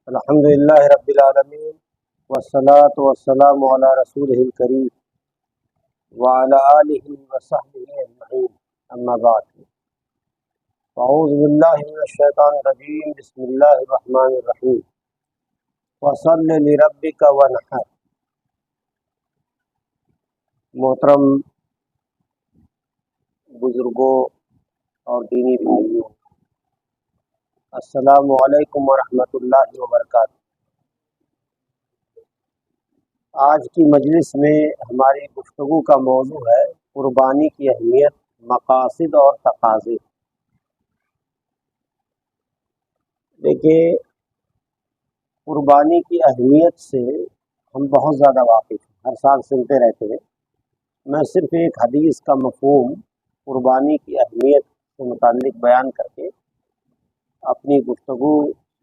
الحمدللہ رب العالمین والصلاة والسلام علی رسولہ الکریم وعلی آلہ وصحبہ اجمعین، اما بعد اعوذ باللہ من الشیطان الرجیم، بسم اللہ الرحمن الرحیم۔ وصل لربک وانحر۔ محترم بزرگوں اور دینی بھائیوں، السلام علیکم ورحمۃ اللہ وبرکاتہ۔ آج کی مجلس میں ہماری گفتگو کا موضوع ہے قربانی کی اہمیت، مقاصد اور تقاضے۔ دیکھیے، قربانی کی اہمیت سے ہم بہت زیادہ واقف ہیں، ہر سال سنتے رہتے ہیں۔ میں صرف ایک حدیث کا مفہوم قربانی کی اہمیت سے متعلق بیان کر کے اپنی گفتگو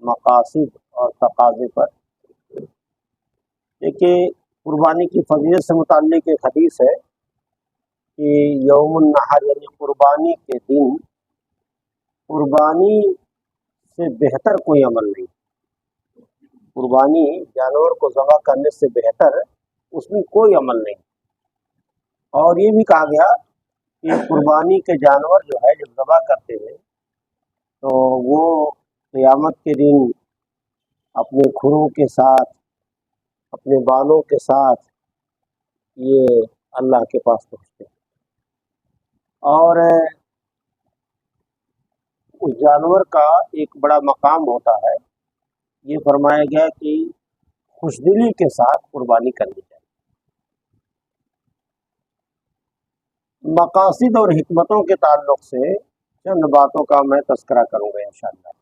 مقاصد اور تقاضے پر۔ دیکھیے، قربانی کی فضیلت سے متعلق ایک حدیث ہے کہ یوم النحر یعنی قربانی کے دن قربانی سے بہتر کوئی عمل نہیں۔ قربانی جانور کو ذبح کرنے سے بہتر اس میں کوئی عمل نہیں۔ اور یہ بھی کہا گیا کہ قربانی کے جانور جو ہے جب ذبح کرتے ہیں تو وہ قیامت کے دن اپنے کھروں کے ساتھ، اپنے بالوں کے ساتھ یہ اللہ کے پاس پہنچتے ہیں، اور اس جانور کا ایک بڑا مقام ہوتا ہے۔ یہ فرمایا گیا کہ خوش دلی کے ساتھ قربانی کرنی چاہیے۔ مقاصد اور حکمتوں کے تعلق سے چند باتوں کا میں تذکرہ کروں گا انشاءاللہ۔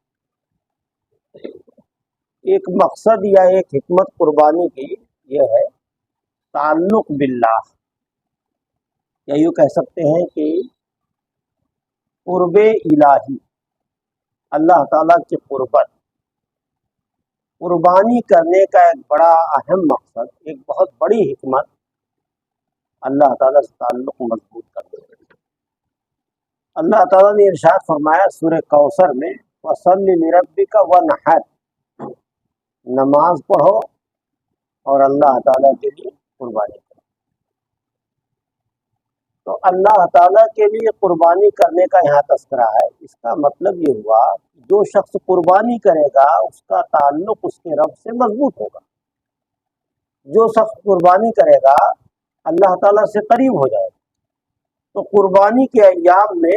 ایک مقصد یا ایک حکمت قربانی کی یہ ہے تعلق باللہ، یا یوں کہہ سکتے ہیں کہ قرب الہی، اللہ تعالیٰ کی قربت۔ قربانی کرنے کا ایک بڑا اہم مقصد، ایک بہت بڑی حکمت، اللہ تعالیٰ سے تعلق مضبوط کرنا۔ اللہ تعالیٰ نے ارشاد فرمایا سورہ کوثر میں، وَصَلِّ لِرَبِّكَ وَانْحَرْ، نماز پڑھو اور اللہ تعالیٰ کے لیے قربانی کرو۔ تو اللہ تعالیٰ کے لیے قربانی کرنے کا یہاں تذکرہ ہے۔ اس کا مطلب یہ ہوا کہ جو شخص قربانی کرے گا اس کا تعلق اس کے رب سے مضبوط ہوگا۔ جو شخص قربانی کرے گا اللہ تعالیٰ سے قریب ہو جائے گا۔ تو قربانی کے ایام میں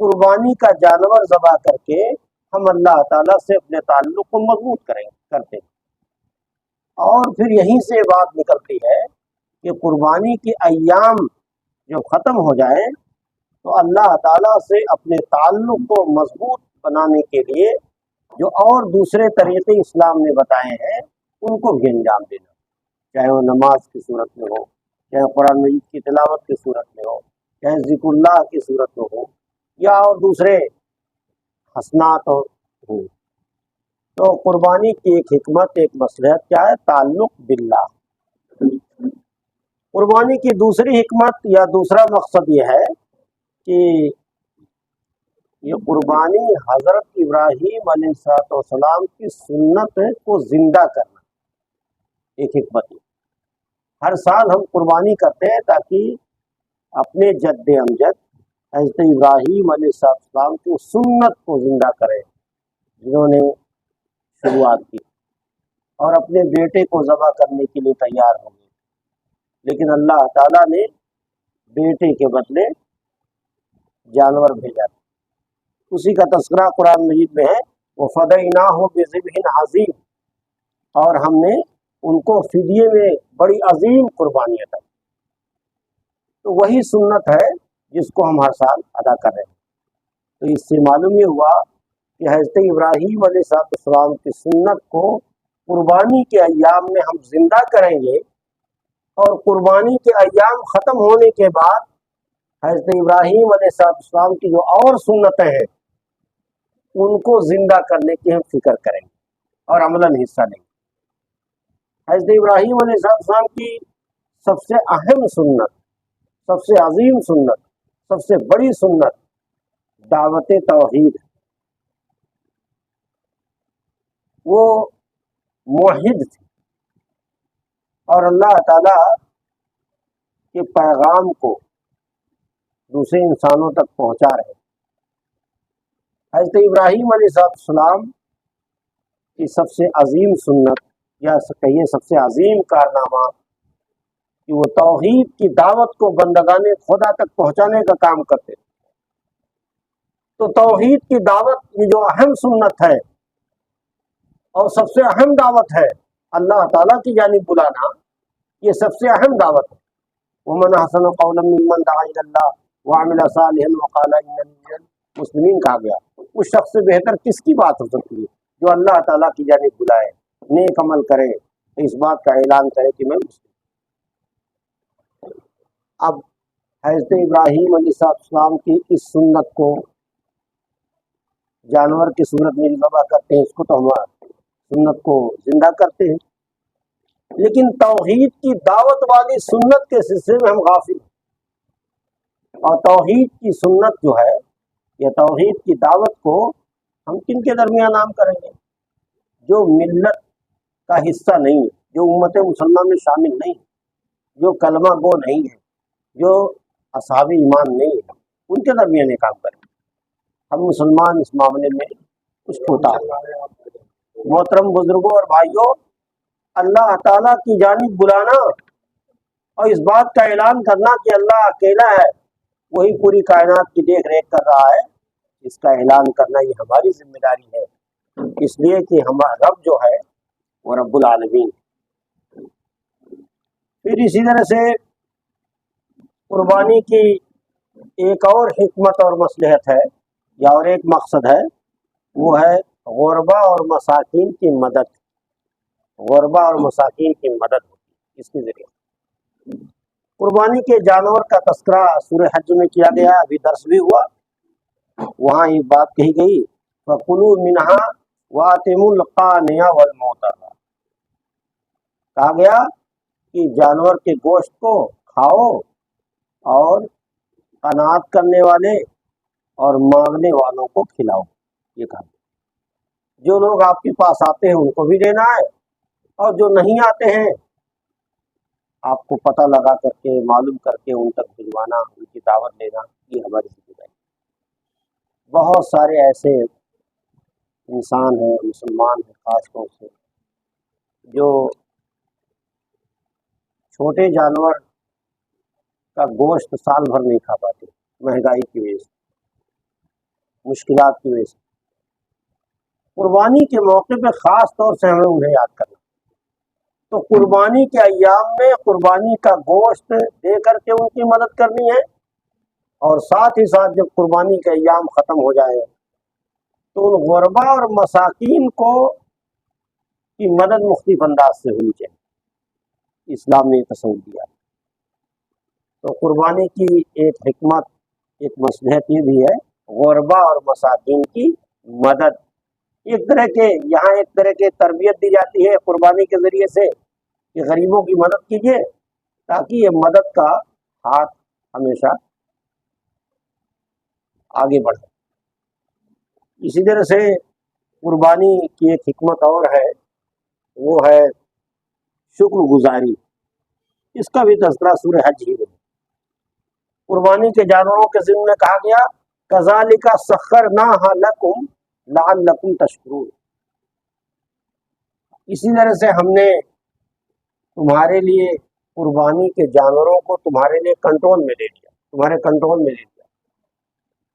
قربانی کا جانور ذبح کر کے ہم اللہ تعالیٰ سے اپنے تعلق کو مضبوط کرتے ہیں۔ اور پھر یہیں سے بات نکلتی ہے کہ قربانی کے ایام جب ختم ہو جائے تو اللہ تعالیٰ سے اپنے تعلق کو مضبوط بنانے کے لیے جو اور دوسرے طریقے اسلام نے بتائے ہیں ان کو بھی انجام دینا، چاہے وہ نماز کی صورت میں ہو، چاہے قرآن مجید کی تلاوت کی صورت میں ہو، چاہے ذکر اللہ کی صورت میں ہو، یا اور دوسرے حسنات ہو۔ تو قربانی کی ایک حکمت، ایک مصلحت کیا ہے؟ تعلق باللہ۔ قربانی کی دوسری حکمت یا دوسرا مقصد یہ ہے کہ یہ قربانی حضرت ابراہیم علیہ السلام کی سنت کو زندہ کرنا ایک حکمت ہے۔ ہر سال ہم قربانی کرتے ہیں تاکہ اپنے جد امجد حضرت ابراہیم علیہ السلام کی سنت کو زندہ کریں جنہوں نے شروعات کی، اور اپنے بیٹے کو ذبح کرنے کے لیے تیار ہو گئے، لیکن اللہ تعالیٰ نے بیٹے کے بدلے جانور بھیجا۔ اسی کا تذکرہ قرآن مجید میں ہے، وَفَدَيْنَاهُ بِذِبْحٍ عَظِيمٍ، اور ہم نے ان کو فدیے میں بڑی عظیم قربانی عطا کی۔ تو وہی سنت ہے جس کو ہم ہر سال ادا کر رہے ہیں۔ تو اس سے معلوم یہ ہوا کہ حضرت ابراہیم علیہ السلام کی سنت کو قربانی کے ایام میں ہم زندہ کریں گے، اور قربانی کے ایام ختم ہونے کے بعد حضرت ابراہیم علیہ السلام کی جو اور سنتیں ہیں ان کو زندہ کرنے کی ہم فکر کریں گے اور عملاً حصہ لیں گے۔ حضرت ابراہیم علیہ السلام کی سب سے اہم سنت، سب سے عظیم سنت، سب سے بڑی سنت دعوت توحید۔ وہ موحد تھے اور اللہ تعالیٰ کے پیغام کو دوسرے انسانوں تک پہنچا رہے. حضرت ابراہیم علیہ السلام کی سب سے عظیم سنت یا کہیے سب سے عظیم کارنامہ کہ وہ توحید کی دعوت کو بندگان خدا تک پہنچانے کا کام کرتے. تو توحید کی دعوت یہ جو اہم سنت ہے اور سب سے اہم دعوت ہے اللہ تعالیٰ کی جانب بلانا، یہ سب سے اہم دعوت ہے. ومن احسن قولا ممن دعا الی اللہ وعمل صالحا وقال اننی من المسلمین کہا گیا. اس شخص سے بہتر کس کی بات ہو سکتی ہے جو اللہ تعالیٰ کی جانب بلائے، نیک عمل کرے، اس بات کا اعلان کرے کہ میں مسلم. اب حضرت ابراہیم علیہ السلام کی اس سنت کو جانور کی صورت میں ذبح کرتے ہیں، اس کو تو ہم سنت کو زندہ کرتے ہیں، لیکن توحید کی دعوت والی سنت کے سلسلے میں ہم غافل ہیں. اور توحید کی سنت جو ہے، یہ توحید کی دعوت کو ہم کن کے درمیان عام کریں گے؟ جو ملت کا حصہ نہیں ہے، جو امت مسلمہ میں شامل نہیں ہے، جو کلمہ گو نہیں ہے، جو اصحاب ایمان نہیں ہے، ان کے درمیان یہ کام کریں. ہم مسلمان اس معاملے میں کچھ ہوتا ہے. محترم بزرگوں اور بھائیوں، اللہ تعالیٰ کی جانب بلانا اور اس بات کا اعلان کرنا کہ اللہ اکیلا ہے، وہی پوری کائنات کی دیکھ ریکھ کر رہا ہے، اس کا اعلان کرنا یہ ہماری ذمہ داری ہے، اس لیے کہ ہمارا رب جو ہے وہ رب العالمین. پھر اسی طرح سے قربانی کی ایک اور حکمت اور مصلحت ہے یا اور ایک مقصد ہے، وہ ہے غربا اور مساکین کی مدد. غربا اور مساکین کی مدد ہوتی اس کے ذریعے. قربانی کے جانور کا تذکرہ سورہ حج میں کیا گیا، ابھی درس بھی ہوا، وہاں یہ بات کہی گئی فَكُلُوا مِنْهَا وَأَطْعِمُوا الْقَانِعَ وَالْمُعْتَرَّ. کہا گیا کہ جانور کے گوشت کو کھاؤ اور قناعت کرنے والے اور مانگنے والوں کو کھلاؤ. یہ کہا جو لوگ آپ کے پاس آتے ہیں ان کو بھی دینا ہے، اور جو نہیں آتے ہیں آپ کو پتہ لگا کر کے معلوم کر کے ان تک بھجوانا، ان کی دعوت دینا، یہ ہماری ذمہ داری. بہت سارے ایسے انسان ہیں، مسلمان ہیں خاص طور سے، جو چھوٹے جانور کا گوشت سال بھر نہیں کھا پاتے، مہنگائی کی وجہ سے، مشکلات کی وجہ سے. قربانی کے موقع پہ خاص طور سے ہمیں انہیں یاد کرنا. تو قربانی کے ایام میں قربانی کا گوشت دے کر کے ان کی مدد کرنی ہے، اور ساتھ ہی ساتھ جب قربانی کے ایام ختم ہو جائے تو ان غربا اور مساکین کو کی مدد مختلف انداز سے ہونی چاہیے. اسلام نے تصور دیا. تو قربانی کی ایک حکمت، ایک مصلحت یہ بھی ہے غربا اور مساکین کی مدد. ایک طرح کے یہاں ایک طرح کی تربیت دی جاتی ہے قربانی کے ذریعے سے کہ غریبوں کی مدد کیجیے تاکہ یہ مدد کا ہاتھ ہمیشہ آگے بڑھے. اسی طرح سے قربانی کی ایک حکمت اور ہے، وہ ہے شکر گزاری. اس کا بھی تذکرہ سورہ حج ہی میں. قربانی کے جانوروں کے ضمن میں کہا گیا کذالک سخرناھا لکم لعلکم تشکرون. اسی طرح سے ہم نے تمہارے لیے قربانی کے جانوروں کو تمہارے لیے کنٹرول میں لے لیا، تمہارے کنٹرول میں لے لیا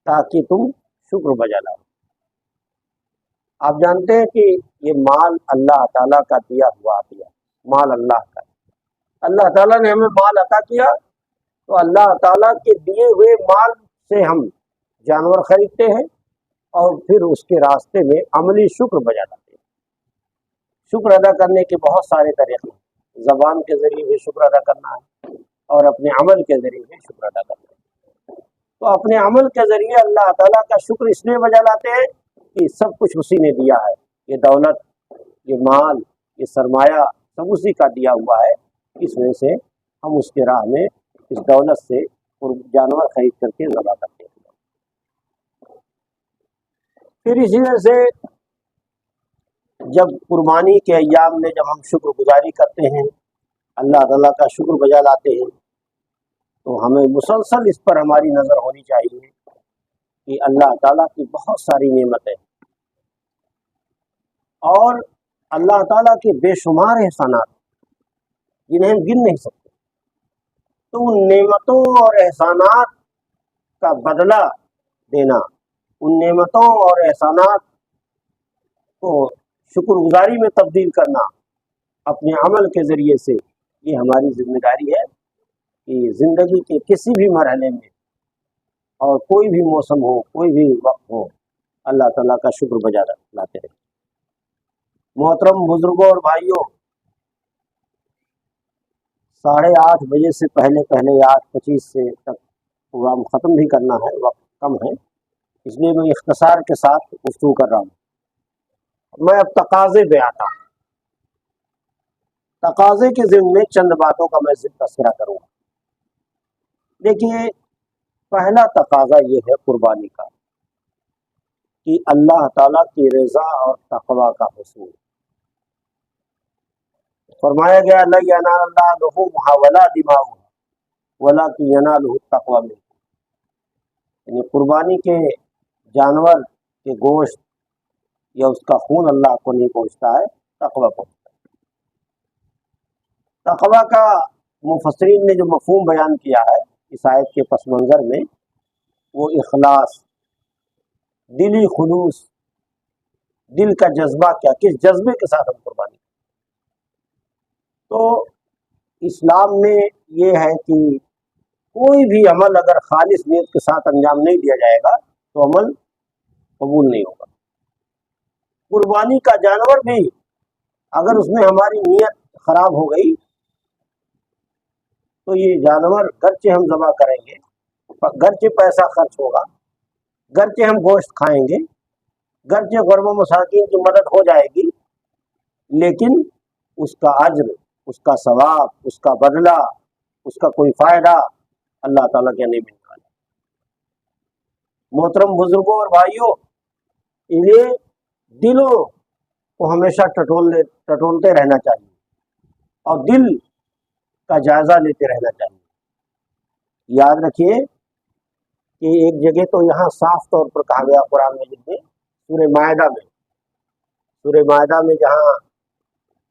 تاکہ تم شکر بجا لاؤ. آپ جانتے ہیں کہ یہ مال اللہ تعالیٰ کا دیا ہوا عطیہ، مال اللہ کا. اللہ تعالیٰ نے ہمیں مال عطا کیا تو اللہ تعالیٰ کے دیے ہوئے مال سے ہم جانور خریدتے ہیں اور پھر اس کے راستے میں عملی شکر بجا لاتے ہیں. شکر ادا کرنے کے بہت سارے طریقے ہیں. زبان کے ذریعے بھی شکر ادا کرنا ہے اور اپنے عمل کے ذریعے بھی شکر ادا کرنا ہے. تو اپنے عمل کے ذریعے اللہ تعالیٰ کا شکر اس لیے بجا لاتے ہیں کہ سب کچھ اسی نے دیا ہے. یہ دولت، یہ مال، یہ سرمایہ سب اسی کا دیا ہوا ہے. اس وجہ سے ہم اس کے راہ میں اس دولت سے جانور خرید کر کے ذبح کرتے ہیں. پھر اسی طرح سے جب قربانی کے ایام میں جب ہم شکر گزاری کرتے ہیں، اللہ تعالیٰ کا شکر بجا لاتے ہیں، تو ہمیں مسلسل اس پر ہماری نظر ہونی چاہیے کہ اللہ تعالیٰ کی بہت ساری نعمتیں اور اللہ تعالیٰ کے بے شمار احسانات جنہیں ہم گن نہیں سکتے، تو ان نعمتوں اور احسانات کا بدلہ دینا، ان نعمتوں اور احسانات کو شکر گزاری میں تبدیل کرنا اپنے عمل کے ذریعے سے، یہ ہماری ذمہ داری ہے کہ زندگی کے کسی بھی مرحلے میں اور کوئی بھی موسم ہو، کوئی بھی وقت ہو، اللہ تعالیٰ کا شکر بجا لاتے رہیں۔ محترم بزرگوں اور بھائیوں، 8:30 بجے سے پہلے 8:25 سے تک پروگرام ختم بھی کرنا ہے، وقت کم ہے، اس لیے میں اختصار کے ساتھ گفتگو کر رہا ہوں۔ میں اب تقاضے پہ آتا ہوں۔ تقاضے کے ضمن میں چند باتوں کا میں تذکرہ کروں گا۔ دیکھیے، پہلا تقاضا یہ ہے قربانی کا کہ اللہ تعالیٰ کی رضا اور تقوی کا حصول۔ فرمایا گیا لا ینال اللہ لحومھا ولا دماؤھا ولکن ینالہ التقوی منکم، یعنی قربانی کے جانور کے گوشت یا اس کا خون اللہ کو نہیں پہنچتا ہے، تقوی پہنچتا ہے۔ تقوی کا مفسرین نے جو مفہوم بیان کیا ہے اس آیت کے پس منظر میں، وہ اخلاص، دلی خلوص، دل کا جذبہ، کیا کس جذبے کے ساتھ ہم قربانی کریں۔ تو اسلام میں یہ ہے کہ کوئی بھی عمل اگر خالص نیت کے ساتھ انجام نہیں دیا جائے گا تو عمل قبول نہیں ہوگا۔ قربانی کا جانور بھی اگر اس میں ہماری نیت خراب ہو گئی تو یہ جانور گرچہ ہم ذبح کریں گے، گرچہ پیسہ خرچ ہوگا، گرچہ ہم گوشت کھائیں گے، گرچہ غرب و مساکین کی مدد ہو جائے گی، لیکن اس کا اجر، اس کا ثواب، اس کا بدلہ، اس کا کوئی فائدہ اللہ تعالیٰ کے نہیں ملتا۔ محترم بزرگوں اور بھائیوں، یہ دلوں کو ہمیشہ ٹٹولتے رہنا چاہیے اور دل کا جائزہ لیتے رہنا چاہیے۔ یاد رکھیے کہ ایک جگہ تو یہاں صاف طور پر کہا گیا قرآن مجید میں، سورہ مائدہ میں جہاں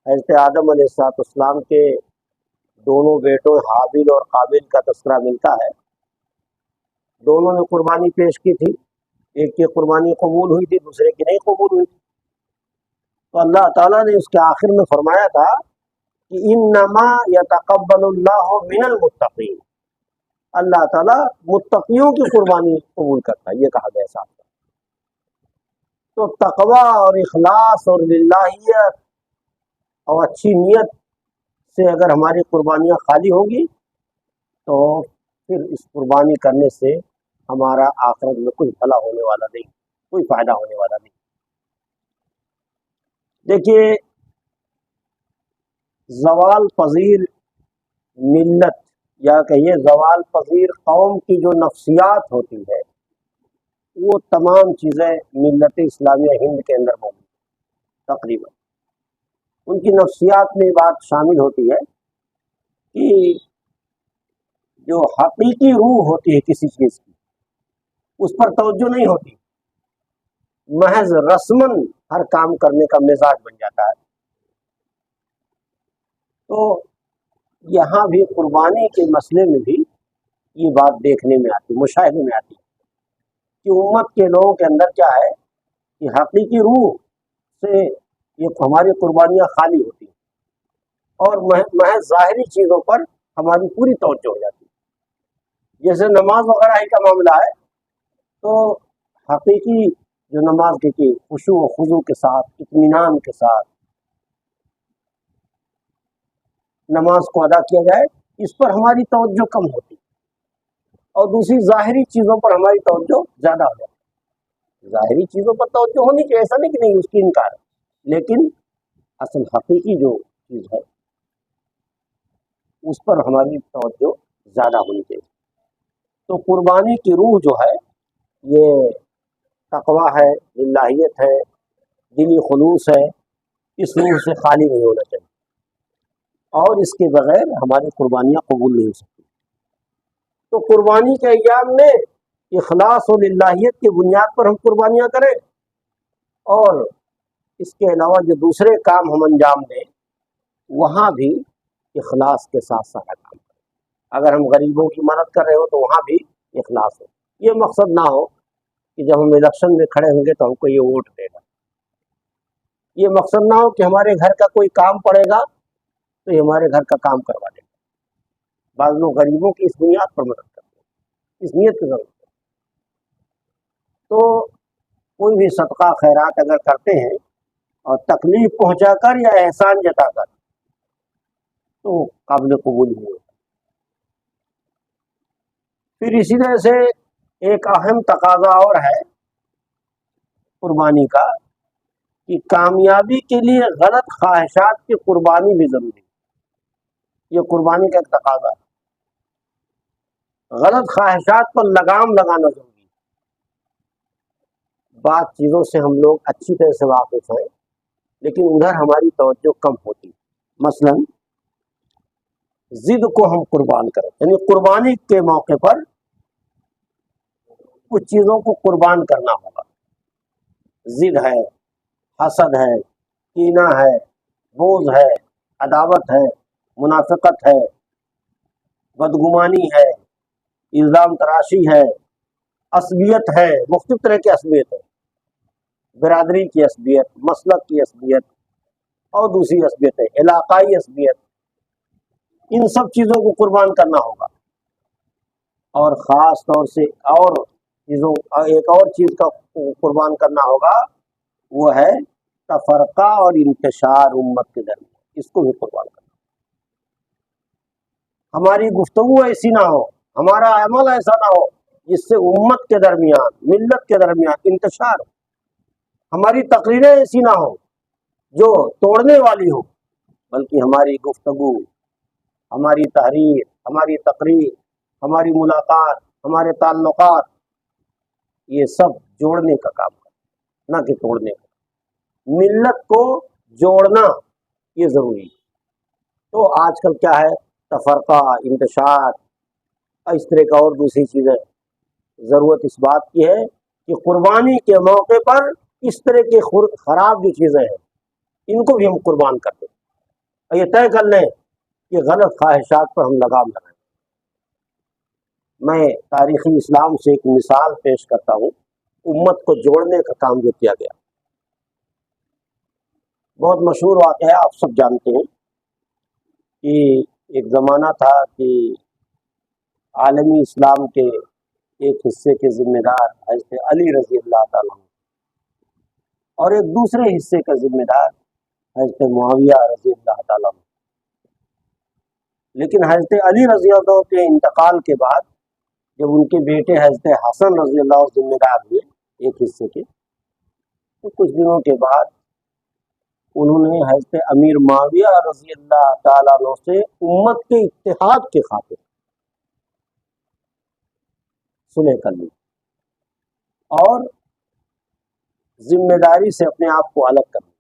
حضرت آدم علیہ السلام کے دونوں بیٹوں حابیل اور قابیل کا تذکرہ ملتا ہے۔ دونوں نے قربانی پیش کی تھی، ایک کی قربانی قبول ہوئی تھی، دوسرے کی نہیں قبول ہوئی تھی۔ تو اللہ تعالیٰ نے اس کے آخر میں فرمایا تھا کہ انما یتقبل اللہ من المتقین، اللہ تعالیٰ متقیوں کی قربانی قبول کرتا ہے، یہ کہا گیا صاحب۔ تو تقوی اور اخلاص اور للہیت اور اچھی نیت سے اگر ہماری قربانیاں خالی ہوں گی تو پھر اس قربانی کرنے سے ہمارا آخرت میں کوئی بھلا ہونے والا نہیں، کوئی فائدہ ہونے والا نہیں۔ دیکھیے، زوال پذیر ملت یا کہیے زوال پذیر قوم کی جو نفسیات ہوتی ہے وہ تمام چیزیں ملت اسلامیہ ہند کے اندر موجود ہیں۔ تقریباً ان کی نفسیات میں بات شامل ہوتی ہے کہ جو حقیقی روح ہوتی ہے کسی چیز کی اس پر توجہ نہیں ہوتی، محض رسماً ہر کام کرنے کا مزاج بن جاتا ہے۔ تو یہاں بھی قربانی کے مسئلے میں بھی یہ بات دیکھنے میں آتی، مشاہدے میں آتی کہ امت کے لوگوں کے اندر کیا ہے کہ حقیقی روح سے یہ ہماری قربانیاں خالی ہوتی ہیں اور محض ظاہری چیزوں پر ہماری پوری توجہ ہو جاتی ہے۔ جیسے نماز وغیرہ ہی کا معاملہ ہے تو حقیقی جو نماز کی خشوع و خضوع کے ساتھ، اطمینان کے ساتھ نماز کو ادا کیا جائے، اس پر ہماری توجہ کم ہوتی اور دوسری ظاہری چیزوں پر ہماری توجہ زیادہ ہو جاتی۔ ظاہری چیزوں پر توجہ ہونی چاہیے، ایسا نہیں کہ نہیں اس کی انکار ہے، لیکن اصل حقیقی جو چیز ہے اس پر ہماری توجہ زیادہ ہونی چاہیے۔ تو قربانی کی روح جو ہے یہ تقوی ہے، للہیت ہے، دلی خلوص ہے، اس روح سے خالی نہیں ہونا چاہیے، اور اس کے بغیر ہماری قربانیاں قبول نہیں ہو سکتی۔ تو قربانی کے ایام میں اخلاص و للہیت کی بنیاد پر ہم قربانیاں کریں، اور اس کے علاوہ جو دوسرے کام ہم انجام دیں وہاں بھی اخلاص کے ساتھ سارا کام کریں۔ اگر ہم غریبوں کی مدد کر رہے ہو تو وہاں بھی اخلاص ہو۔ یہ مقصد نہ ہو کہ جب ہم الیکشن میں کھڑے ہوں گے تو ہم کو یہ ووٹ دے گا، یہ مقصد نہ ہو کہ ہمارے گھر کا کوئی کام پڑے گا تو یہ ہمارے گھر کا کام کروا دے گا۔ بعض لوگ غریبوں کی اس بنیاد پر مدد کرتے ہیں، اس نیت کی ضرورت ہے۔ تو کوئی بھی صدقہ خیرات اگر کرتے ہیں اور تکلیف پہنچا کر یا احسان جتا کر تو قابل قبول نہیں ہوتا۔ پھر اسی طرح سے ایک اہم تقاضا اور ہے قربانی کا کہ کامیابی کے لیے غلط خواہشات کی قربانی بھی ضروری ہے۔ یہ قربانی کا ایک تقاضا ہے۔ غلط خواہشات پر لگام لگانا ضروری ہے۔ بعض چیزوں سے ہم لوگ اچھی طرح سے واقف ہیں لیکن ادھر ہماری توجہ کم ہوتی ہے۔ مثلا ضد کو ہم قربان کریں، یعنی قربانی کے موقع پر کچھ چیزوں کو قربان کرنا ہوگا۔ ضد ہے، حسد ہے، کینہ ہے، بغض ہے، عداوت ہے، منافقت ہے، بدگمانی ہے، الزام تراشی ہے، عصبیت ہے، مختلف طرح کی عصبیت ہے، برادری کی عصبیت، مسلک کی عصبیت، اور دوسری عصبیت ہے علاقائی عصبیت۔ ان سب چیزوں کو قربان کرنا ہوگا، اور خاص طور سے ایک اور چیز کا قربان کرنا ہوگا، وہ ہے تفرقہ اور انتشار امت کے درمیان، اس کو بھی قربان کرنا۔ ہماری گفتگو ایسی نہ ہو، ہمارا عمل ایسا نہ ہو جس سے امت کے درمیان، ملت کے درمیان انتشار ہو۔ ہماری تقریریں ایسی نہ ہو جو توڑنے والی ہو، بلکہ ہماری گفتگو، ہماری تحریر، ہماری تقریر، ہماری ملاقات، ہمارے تعلقات، یہ سب جوڑنے کا کام ہے، نہ کہ توڑنے کا۔ ملت کو جوڑنا یہ ضروری ہے۔ تو آج کل کیا ہے، تفرقہ، انتشار، اس طرح کا اور دوسری چیزیں۔ ضرورت اس بات کی ہے کہ قربانی کے موقع پر اس طرح کے خراب جو چیزیں ہیں ان کو بھی ہم قربان کر دیں، اور یہ طے کر لیں کہ غلط خواہشات پر ہم لگام لگائیں۔ میں تاریخی اسلام سے ایک مثال پیش کرتا ہوں، امت کو جوڑنے کا کام جو کیا گیا۔ بہت مشہور واقعہ ہے، آپ سب جانتے ہیں کہ ایک زمانہ تھا کہ عالمی اسلام کے ایک حصے کے ذمہ دار حضرت علی رضی اللہ تعالیٰ عنہ، اور ایک دوسرے حصے کا ذمہ دار حضرت معاویہ رضی اللہ تعالیٰ عنہ۔ لیکن حضرت علی رضی اللہ کے انتقال کے بعد جب ان کے بیٹے حضرت حسن رضی اللہ ذمہ دار ہوئے ایک حصے کے، تو کچھ دنوں کے بعد انہوں نے حضرت امیر معاویہ رضی اللہ تعالیٰ عنہ سے امت کے اتحاد کے خاطر سلح کر لی اور ذمہ داری سے اپنے آپ کو الگ کر لیا،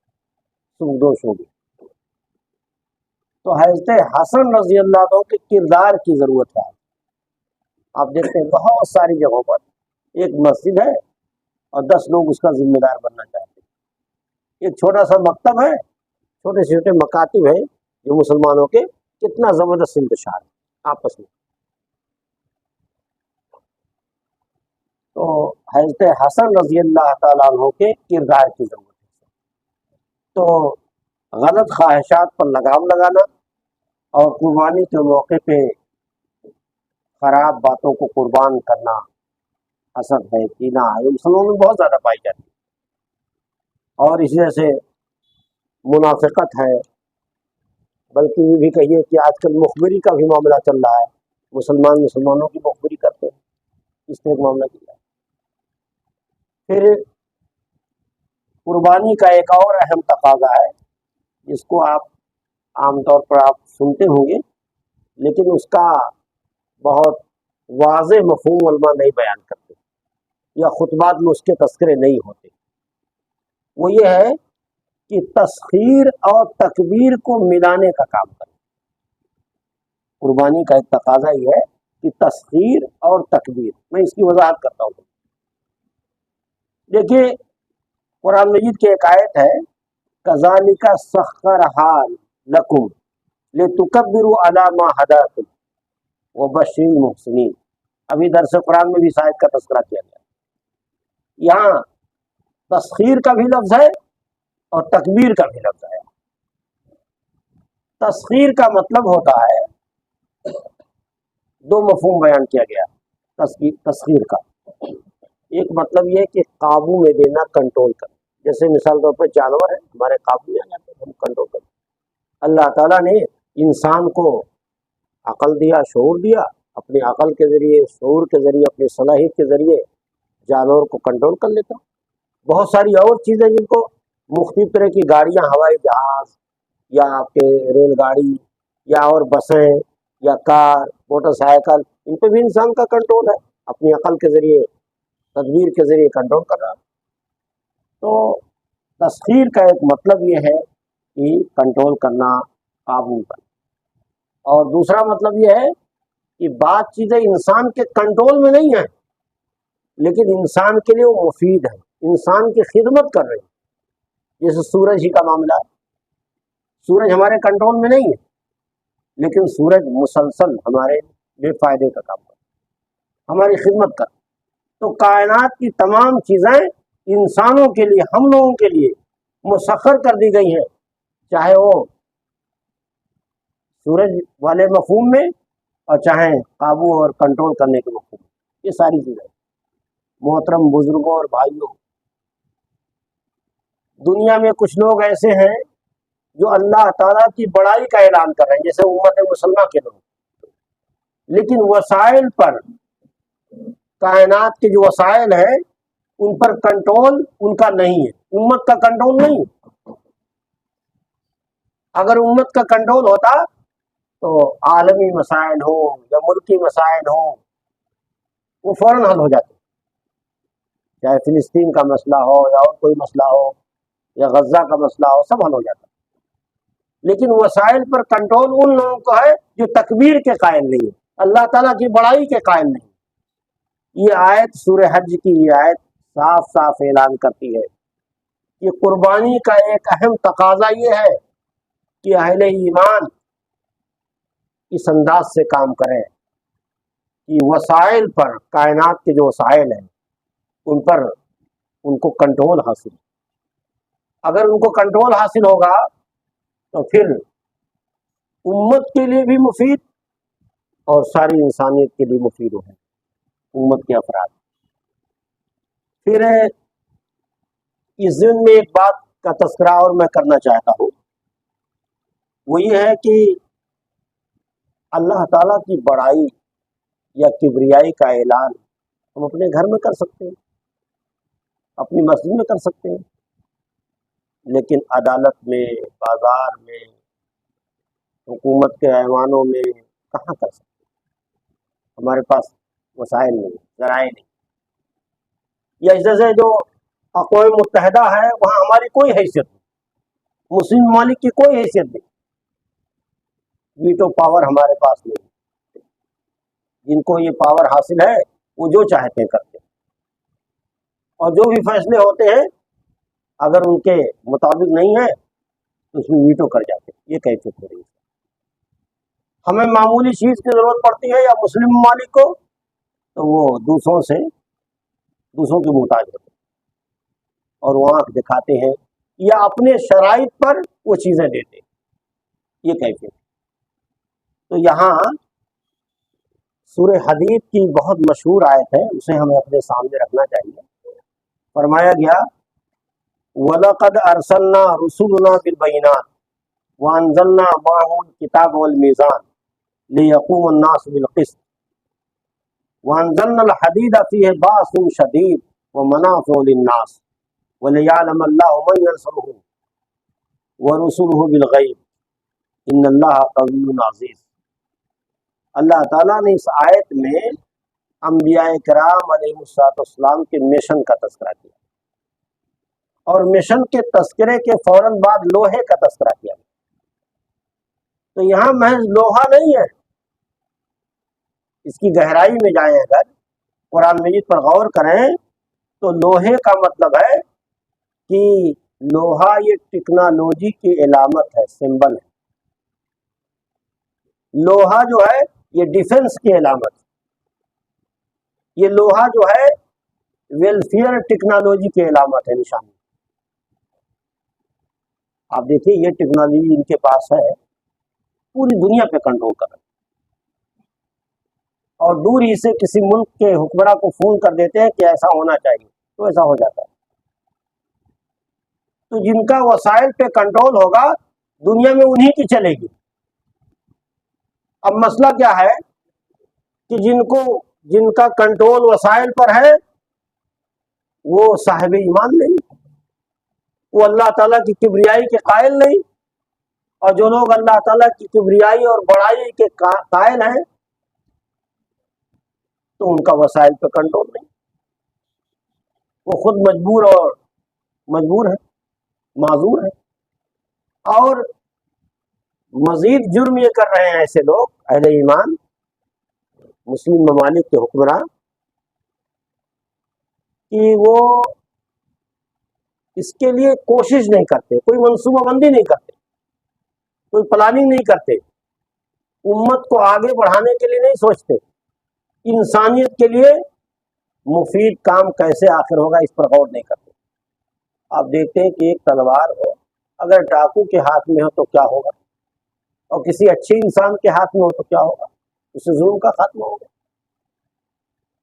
سبکدوش ہو گئی۔ تو حضرت حسن رضی اللہ عنہ کے کردار کی ضرورت ہے۔ آپ دیکھتے ہیں بہت ساری جگہوں پر ایک مسجد ہے اور 10 لوگ اس کا ذمہ دار بننا چاہتے ہیں۔ ایک چھوٹا سا مکتب ہے، چھوٹے چھوٹے مکاتب ہیں جو مسلمانوں کے، کتنا زبردست انتشار ہے آپس میں۔ تو حضرت حسن رضی اللہ تعالیٰ عنہ کے کردار کی ضرورت ہے۔ تو غلط خواہشات پر لگام لگانا اور قربانی کے موقع پہ خراب باتوں کو قربان کرنا، حسد ہے، کینہ ہے، مسلمانوں میں بہت زیادہ پائی جاتی ہے۔ اور اسی طرح سے منافقت ہے، بلکہ یہ بھی کہیے کہ آج کل مخبری کا بھی معاملہ چل رہا ہے، مسلمانوں کی مخبری کرتے ہیں، اس طرح ایک معاملہ چل رہا ہے۔ پھر قربانی کا ایک اور اہم تقاضا ہے جس کو آپ عام طور پر آپ سنتے ہوں گے لیکن اس کا بہت واضح مفہوم علماء نہیں بیان کرتے یا خطبات میں اس کے تذکرے نہیں ہوتے۔ وہ یہ ہے کہ تسخیر اور تکبیر کو ملانے کا کام کریں. قربانی کا ایک تقاضا یہ ہے کہ تسخیر اور تکبیر. میں اس کی وضاحت کرتا ہوں. دیکھیے قرآن مجید کی ایک آیت ہے کذالک سخرھا لکم لتکبروا علی ما ھداکم وبشر المحسنین. ابھی درس قرآن میں بھی اس آیت کا تذکرہ کیا گیا. یہاں تسخیر کا بھی لفظ ہے اور تکبیر کا بھی لفظ ہے. تسخیر کا مطلب ہوتا ہے دو مفہوم بیان کیا گیا تسخیر کا. ایک مطلب یہ کہ قابو میں دینا، کنٹرول کرنا. جیسے مثال طور پر جانور ہے ہمارے قابو میں آ جاتے ہیں، ہم کنٹرول کرتے. اللہ تعالیٰ نے انسان کو عقل دیا، شعور دیا. اپنی عقل کے ذریعے، شعور کے ذریعے، اپنی صلاحیت کے ذریعے جانور کو کنٹرول کر لیتا. بہت ساری اور چیزیں جن کو مختلف طرح کی گاڑیاں، ہوائی جہاز یا آپ کے ریل گاڑی یا اور بسیں یا کار، موٹر سائیکل، ان پہ بھی انسان کا کنٹرول ہے. اپنی عقل کے ذریعے، تدبیر کے ذریعے کنٹرول کر رہا. تو تسخیر کا ایک مطلب یہ ہے کہ کنٹرول کرنا، قابو کرنا. اور دوسرا مطلب یہ ہے کہ بعض چیزیں انسان کے کنٹرول میں نہیں ہیں لیکن انسان کے لیے وہ مفید ہے، انسان کی خدمت کر رہی ہے. جیسے سورج ہی کا معاملہ ہے. سورج ہمارے کنٹرول میں نہیں ہے لیکن سورج مسلسل ہمارے بے فائدے کا کام کرتا ہے، ہماری خدمت کرتا ہے. تو کائنات کی تمام چیزیں انسانوں کے لیے، ہم لوگوں کے لیے مسخر کر دی گئی ہیں، چاہے وہ سورج والے مفہوم میں اور چاہے قابو اور کنٹرول کرنے کے مفہوم میں. یہ ساری چیزیں محترم بزرگوں اور بھائیوں، دنیا میں کچھ لوگ ایسے ہیں جو اللہ تعالیٰ کی بڑائی کا اعلان کر رہے ہیں جیسے امت مسلمہ کے لوگ، لیکن وسائل پر، کائنات کے جو وسائل ہیں ان پر کنٹرول ان کا نہیں ہے. امت کا کنٹرول نہیں. اگر امت کا کنٹرول ہوتا تو عالمی مسائل ہوں یا ملکی مسائل ہوں وہ فوراً حل ہو جاتے. چاہے فلسطین کا مسئلہ ہو یا اور کوئی مسئلہ ہو یا غزہ کا مسئلہ ہو، سب حل ہو جاتا. لیکن وسائل پر کنٹرول ان لوگوں کو ہے جو تکبیر کے قائل نہیں ہے، اللہ تعالیٰ کی بڑائی کے قائل نہیں. یہ آیت سورہ حج کی یہ آیت صاف صاف اعلان کرتی ہے کہ قربانی کا ایک اہم تقاضا یہ ہے کہ اہل ایمان اس انداز سے کام کریں کہ وسائل پر، کائنات کے جو وسائل ہیں ان پر ان کو کنٹرول حاصل. اگر ان کو کنٹرول حاصل ہوگا تو پھر امت کے لیے بھی مفید اور ساری انسانیت کے لیے مفید ہے، امت کے افراد. پھر اس ضمن میں ایک بات کا تذکرہ اور میں کرنا چاہتا ہوں، وہ یہ ہے کہ اللہ تعالیٰ کی بڑائی یا کبریائی کا اعلان ہم اپنے گھر میں کر سکتے ہیں، اپنی مسجد میں کر سکتے ہیں، لیکن عدالت میں، بازار میں، حکومت کے ایوانوں میں کہاں کر سکتے ہیں؟ ہمارے پاس وسائل نہیں، ذرائع نہیں. یا اس جیسے جو اقوام متحدہ ہے وہاں ہماری کوئی حیثیت نہیں، مسلم ممالک کی کوئی حیثیت نہیں، ویٹو پاور ہمارے پاس نہیں. جن کو یہ پاور حاصل ہے وہ جو چاہتے ہیں کرتے ہیں، اور جو بھی فیصلے ہوتے ہیں اگر ان کے مطابق نہیں ہے تو اس میں ویٹو کر جاتے ہیں. یہ کیفیت ہو رہی ہے. ہمیں معمولی چیز کی ضرورت پڑتی ہے یا مسلم ممالک کو تو وہ دوسروں کے محتاج ہوتے ہیں اور وہ آنکھ دکھاتے ہیں یا اپنے شرائط پر وہ چیزیں دیتے ہیں. یہ کیفیت. تو یہاں سورہ حدید کی بہت مشہور آیت ہے، اسے ہمیں اپنے سامنے رکھنا چاہیے. فرمایا گیا وَلَقَدْ أَرْسَلْنَا رُسُلُنَا بِالْبَيِّنَاتِ وَأَنزَلْنَا مَعَهُمُ الْكِتَابَ وَالْمِيزَانَ لِيَقُومَ النَّاسُ بِالْقِسْطِ وَأَنزَلْنَا الْحَدِيدَ فِيهِ بَأْسٌ شَدِيدٌ وَمَنَافِعُ لِلنَّاسِ وَلِيَعْلَمَ اللَّهُ مَن يَنصُرُهُ وَرُسُلُهُ بِالْغَيْبِ إِنَّ اللَّهَ قَوِيٌّ عَزِيزٌ. اللہ تعالیٰ نے اس آیت میں انبیاء کرام علیہ السلام کے مشن کا تذکرہ کیا. اور مشن کے تذکرے کے فوراً بعد لوہے کا تذکرہ کیا گیا. تو یہاں محض لوہا نہیں ہے، اس کی گہرائی میں جائیں اگر قرآن مجید پر غور کریں تو لوہے کا مطلب ہے کہ لوہا یہ ٹیکنالوجی کی علامت ہے، سمبل ہے. لوہا جو ہے یہ ڈیفنس کی علامت ہے. یہ لوہا جو ہے ویلفیئر ٹیکنالوجی کی علامت ہے، نشانی. آپ دیکھیے یہ ٹیکنالوجی ان کے پاس ہے، پوری دنیا پہ کنٹرول کر رہے ہیں، اور دور ہی سے کسی ملک کے حکمراں کو فون کر دیتے ہیں کہ ایسا ہونا چاہیے تو ایسا ہو جاتا ہے. تو جن کا وسائل پہ کنٹرول ہوگا دنیا میں انہی کی چلے گی. اب مسئلہ کیا ہے کہ جن کا کنٹرول وسائل پر ہے وہ صاحب ایمان نہیں، وہ اللہ تعالیٰ کی کبریائی کے قائل نہیں. اور جو لوگ اللہ تعالیٰ کی کبریائی اور بڑائی کے قائل ہیں تو ان کا وسائل پہ کنٹرول نہیں، وہ خود مجبور ہے، معذور ہے. اور مزید جرم یہ کر رہے ہیں ایسے لوگ اہل ایمان مسلم ممالک کے حکمراں کہ وہ اس کے لیے کوشش نہیں کرتے، کوئی منصوبہ بندی نہیں کرتے، کوئی پلاننگ نہیں کرتے، امت کو آگے بڑھانے کے لیے نہیں سوچتے، انسانیت کے لیے مفید کام کیسے آخر ہوگا اس پر غور نہیں کرتے. آپ دیکھتے ہیں کہ ایک تلوار ہو اگر ڈاکو کے ہاتھ میں ہو تو کیا ہوگا، اور کسی اچھے انسان کے ہاتھ میں ہو تو کیا ہوگا، اس سے ظلم کا خاتمہ ہوگا.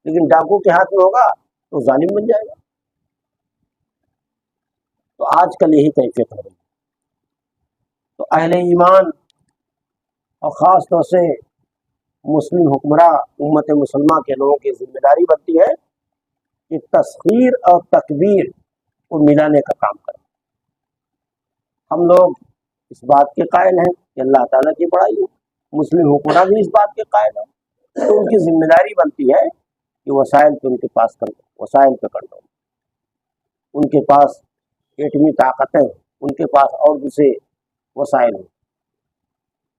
لیکن ڈاکو کے ہاتھ میں ہوگا تو ظالم بن جائے گا. تو آج کل یہی کیفیت ہو رہی ہے. تو اہل ایمان اور خاص طور سے مسلم حکمراں امت مسلمہ کے لوگوں کی ذمہ داری بنتی ہے کہ تسخیر اور تکبیر کو ملانے کا کام کریں. ہم لوگ اس بات کے قائل ہیں کہ اللہ تعالیٰ کی بڑائی ہو، مسلم حکمراں بھی اس بات کے قائل ہیں. تو ان کی ذمہ داری بنتی ہے کہ وسائل پہ ان کے پاس وسائل پہ کنٹرول، ان کے پاس ایٹمی طاقتیں، ان کے پاس اور دوسرے وسائل ہیں.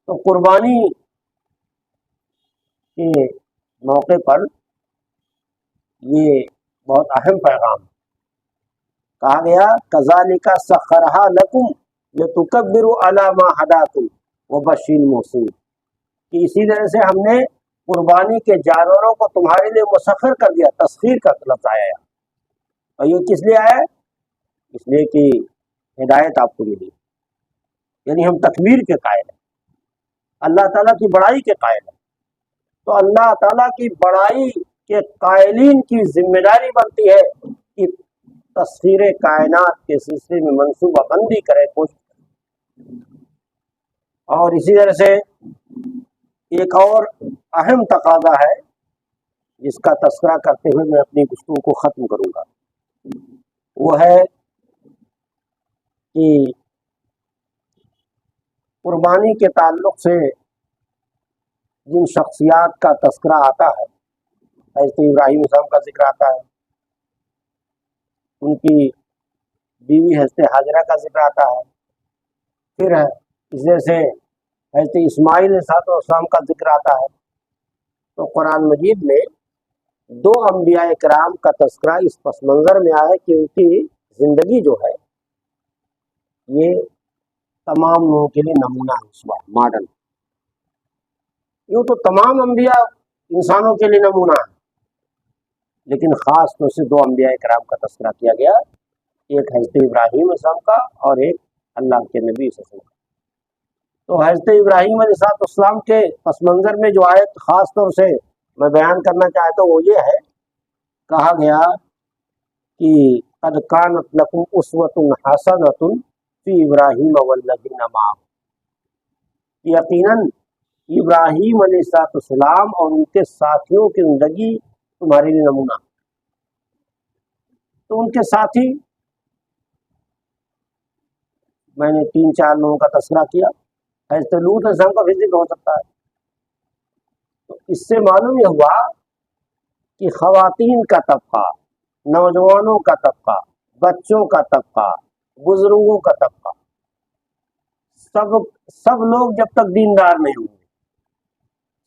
تو قربانی کے موقع پر یہ بہت اہم پیغام کہا گیا، کذالک سخرھا لکم لتکبروا علی ما ھداکم وبشر المحسنین، کہ اسی طرح سے ہم نے قربانی کے جانوروں کو تمہارے لیے مسخر کر دیا. تسخیر کا لفظ آیا ہے، اور یہ کس لیے آیا ہے؟ اس لیے کہ ہدایت آپ کو ملی، یعنی ہم تکبیر کے قائل ہیں، اللہ تعالیٰ کی بڑائی کے قائل ہیں. تو اللہ تعالیٰ کی بڑائی کے قائلین کی ذمہ داری بنتی ہے کہ تسخیر کائنات کے سلسلے میں منصوبہ بندی کرے، کوشش کرے. اور اسی طرح سے ایک اور اہم تقاضا ہے جس کا تذکرہ کرتے ہوئے میں اپنی گفتگو کو ختم کروں گا، وہ ہے کہ قربانی کے تعلق سے جن شخصیات کا تذکرہ آتا ہے، حضرت ابراہیم علیہ السلام کا ذکر آتا ہے، ان کی بیوی حضرت ہاجرہ کا ذکر آتا ہے، پھر اس طرح سے حضرت اسماعیل علیہ السلام کا ذکر آتا ہے. تو قرآن مجید میں دو انبیاء کرام کا تذکرہ اس پس منظر میں آیا کہ ان کی زندگی جو ہے یہ تمام لوگوں کے لیے نمونہ ہے، اس وقت ماڈل. یوں تو تمام انبیاء انسانوں کے لیے نمونہ ہے، لیکن خاص طور سے دو انبیاء کرام کا تذکرہ کیا گیا، ایک حضرت ابراہیم علیہ السلام کا اور ایک اللہ کے نبی صلی اللہ علیہ وسلم کا. تو حضرت ابراہیم علیہ السلام کے پس منظر میں جو آیت خاص طور سے میں بیان کرنا چاہتا ہوں وہ یہ ہے، کہا گیا کہ قد کانت لکم اسوۃ حسنۃ فی ابراہیم والذین معہ، یقیناً ابراہیم علیہ السلام اور ان کے ساتھیوں کی زندگی تمہارے لیے نمونہ. تو ان کے ساتھی میں نے 3-4 لوگوں کا تذکرہ کیا، حضرت لوط علیہ السلام کا بھی ذکر ہو سکتا ہے. تو اس سے معلوم یہ ہوا کہ خواتین کا طبقہ، نوجوانوں کا طبقہ، بچوں کا طبقہ، بزرگوں کا طبقہ، سب لوگ جب تک دیندار نہیں ہوں گے،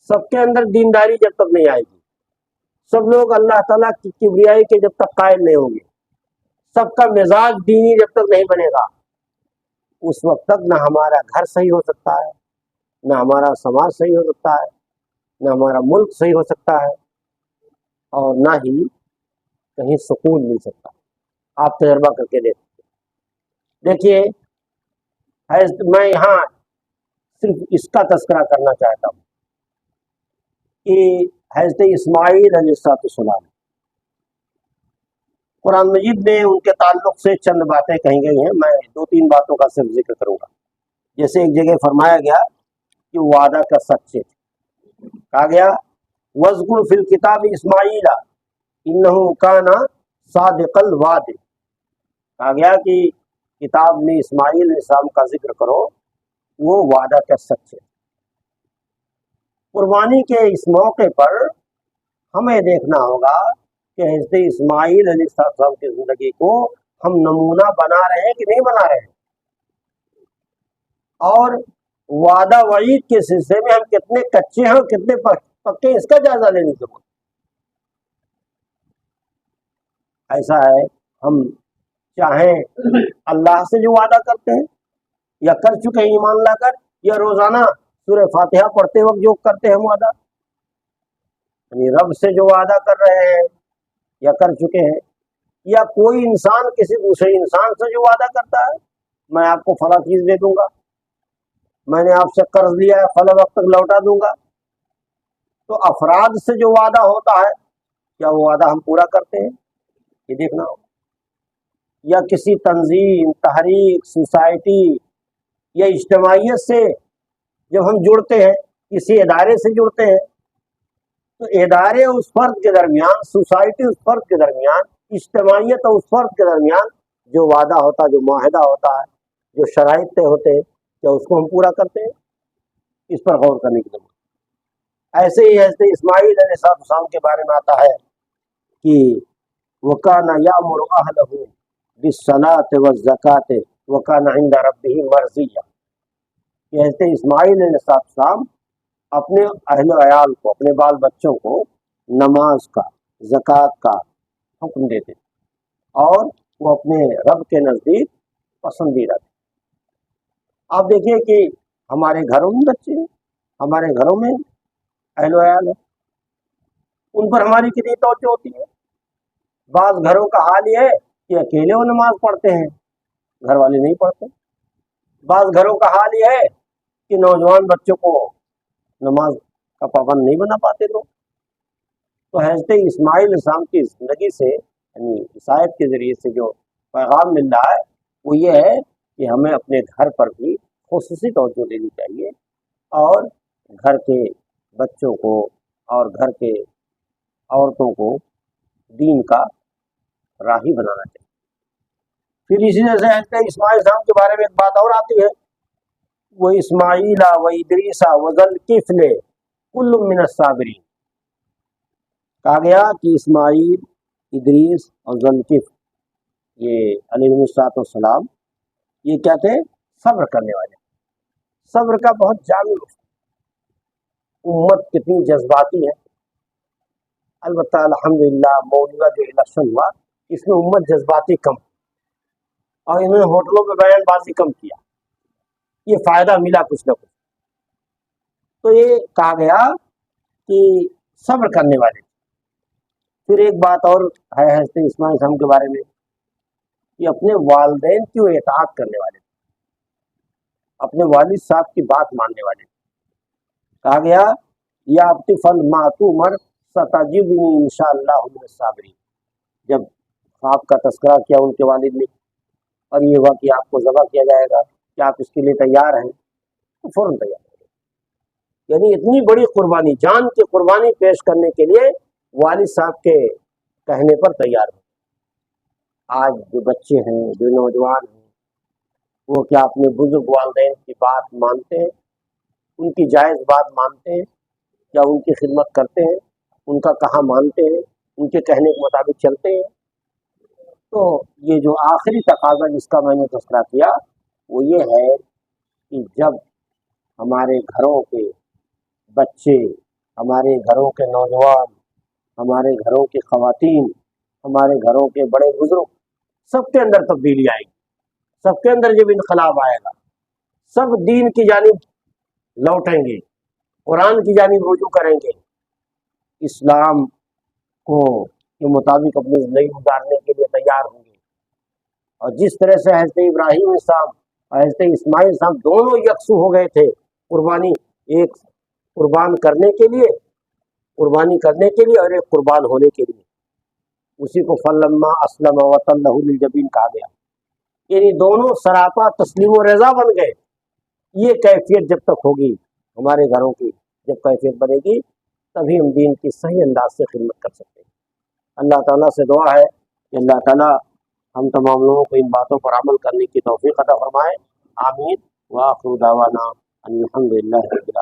سب کے اندر دینداری جب تک نہیں آئے گی، سب لوگ اللہ تعالیٰ کی کبریائی کے جب تک قائل نہیں ہوں گے، سب کا مزاج دینی جب تک نہیں بنے گا، اس وقت تک نہ ہمارا گھر صحیح ہو سکتا ہے، نہ ہمارا سماج صحیح ہو سکتا ہے، نہ ہمارا ملک صحیح ہو سکتا ہے، اور نہ ہی کہیں سکون مل سکتا ہے۔ آپ تجربہ کر کے دیکھیے، میں یہاں صرف اس کا تذکرہ کرنا چاہتا ہوں کہ حضرت اسماعیل علیہ السلام، قرآن مجید میں ان کے تعلق سے چند باتیں کہی گئی ہیں، میں 2-3 باتوں کا صرف ذکر کروں گا۔ جیسے ایک جگہ فرمایا گیا کہ وعدہ کا سچے، کہا گیا وَاذْكُرْ فِي الْكِتَابِ اسماعیل إِنَّهُ كَانَ صَادِقَ الْوَعْدِ، کہا گیا کہ کتاب میں اسماعیل علیہ السلام کا ذکر کرو، وہ وعدہ کا سچے۔ قربانی کے اس موقع پر ہمیں دیکھنا ہوگا کہ حضرت اسماعیل علیہ السلام کی زندگی کو ہم نمونہ بنا رہے ہیں کہ نہیں بنا رہے ہیں، اور وعدہ وعید کے سلسلے میں ہم کتنے کچے ہیں اور کتنے پکے، اس کا جائزہ لینے کی ضرورت۔ ایسا ہے، ہم چاہیں اللہ سے جو وعدہ کرتے ہیں یا کر چکے ہیں ایمان لا کر، یا روزانہ سورہ فاتحہ پڑھتے وقت جو کرتے ہیں وعدہ، یعنی رب سے جو وعدہ کر رہے ہیں یا کر چکے ہیں، یا کوئی انسان کسی دوسرے انسان سے جو وعدہ کرتا ہے، میں آپ کو فلاں چیز دے دوں گا، میں نے آپ سے قرض لیا ہے فلاں وقت تک لوٹا دوں گا۔ تو افراد سے جو وعدہ ہوتا ہے، کیا وہ وعدہ ہم پورا کرتے ہیں؟ یہ دیکھنا ہوگا۔ یا کسی تنظیم، تحریک، سوسائٹی یا اجتماعیت سے جب ہم جڑتے ہیں، کسی ادارے سے جڑتے ہیں، تو ادارے اس فرد کے درمیان، سوسائٹی اس فرد کے درمیان، اجتماعیت اور اس فرد کے درمیان جو وعدہ ہوتا ہے، جو معاہدہ ہوتا ہے، جو شرائط طے ہوتے ہیں، کیا اس کو ہم پورا کرتے ہیں؟ اس پر غور کرنے کی ضرورت۔ ایسے ہی حضرت اسماعیل علیہ السلام کے بارے میں آتا ہے کہ وَكَانَ يَأْمُرُ أَهْلَهُ بِالصَّلَاةِ وَالزَّكَاةِ وَكَانَ عِندَ رَبِّهِ مَرْضِيًّا، کہ حضرت اسماعیل علیہ السلام اپنے اہل و عیال کو، اپنے بال بچوں کو نماز کا، زکوٰۃ کا حکم دیتے اور وہ اپنے رب کے نزدیک پسندیدہ تھے۔ آپ دیکھیے کہ ہمارے گھروں میں بچے ہیں، ہمارے گھروں میں اہل و عیال ہیں، ان پر ہماری کتنی توجہ ہوتی ہے۔ بعض گھروں کا حال یہ ہے کہ اکیلے وہ نماز پڑھتے ہیں، گھر والے نہیں پڑھتے۔ بعض گھروں کا حال یہ ہے کہ نوجوان بچوں کو نماز کا پابند نہیں بنا پاتے لوگ۔ تو حضرت اسماعیل علیہ السلام کی زندگی سے، یعنی عیسائیت کے ذریعے سے جو پیغام مل رہا ہے وہ یہ ہے کہ ہمیں اپنے گھر پر بھی خصوصی توجہ دینی چاہیے، اور گھر کے بچوں کو اور گھر کے عورتوں کو دین کا راہی بنانا چاہیے۔ پھر اسی طرح سے حضرت اسماعیل السلام کے بارے میں ایک بات اور آتی ہے، وہ اسماعیل و ادریسا و ذوالکفل کل من الصابرین، کہا گیا کہ اسماعیل، ادریس اور ذوالکفل، یہ علیہ السلام، یہ کیا تھے؟ صبر کرنے والے۔ صبر کا بہت جامع امت کتنی جذباتی ہے۔ البتہ الحمدللہ موجودہ جو الیکشن ہوا اس میں امت جذباتی کم، اور انہوں نے ہوٹلوں میں بیان بازی کم کیا، یہ فائدہ ملا کچھ نہ کچھ۔ تو یہ کہا گیا کہ صبر کرنے والے۔ پھر ایک بات اور ہے حضرت اسماعیل السلام کے بارے میں، کہ اپنے والدین کی وہ اطاعت کرنے والے، اپنے والد صاحب کی بات ماننے والے۔ کہا گیا یا ابتی فل ماتومر ستجدنی انشاءاللہ من الصابرین، جب خواب کا تذکرہ کیا ان کے والد نے، اور یہ ہوا کہ آپ کو ذبح کیا جائے گا، کیا آپ اس کے لیے تیار ہیں؟ تو فوراً تیار ہو گئے۔ یعنی اتنی بڑی قربانی، جان کی قربانی پیش کرنے کے لیے والد صاحب کے کہنے پر تیار ہو۔ آج جو بچے ہیں، جو نوجوان ہیں، وہ کیا اپنے بزرگ والدین کی بات مانتے ہیں؟ ان کی جائز بات مانتے ہیں؟ کیا ان کی خدمت کرتے ہیں؟ ان کا کہا مانتے ہیں؟ ان کے کہنے کے مطابق چلتے ہیں؟ تو یہ جو آخری تقاضا جس کا میں نے تذکرہ کیا وہ یہ ہے کہ جب ہمارے گھروں کے بچے، ہمارے گھروں کے نوجوان، ہمارے گھروں کی خواتین، ہمارے گھروں کے بڑے بزرگ، سب کے اندر تبدیلی آئے گی، سب کے اندر جب انقلاب آئے گا، سب دین کی جانب لوٹیں گے، قرآن کی جانب رجوع کریں گے، اسلام کو کے مطابق اپنی زندگی گزارنے کے لیے تیار ہوں گے۔ اور جس طرح سے حضرت ابراہیم السلام اور حضرت اسماعیل السلام دونوں یکسو ہو گئے تھے قربانی، ایک قربان کرنے کے لیے، قربانی کرنے کے لیے اور ایک قربان ہونے کے لیے، اسی کو فلما اسلم وتلہ للجبین کہا گیا، یعنی دونوں سراپا تسلیم و رضا بن گئے۔ یہ کیفیت جب تک ہوگی ہمارے گھروں کی، جب کیفیت بنے گی تبھی ہم دین کی صحیح انداز سے خدمت کر سکتے ہیں۔ اللہ تعالیٰ سے دعا ہے کہ اللہ تعالیٰ ہم تمام لوگوں کو ان باتوں پر عمل کرنے کی توفیق عطا فرمائے، آمین۔ وآخر دعوانا ان الحمد للہ رب العالمین۔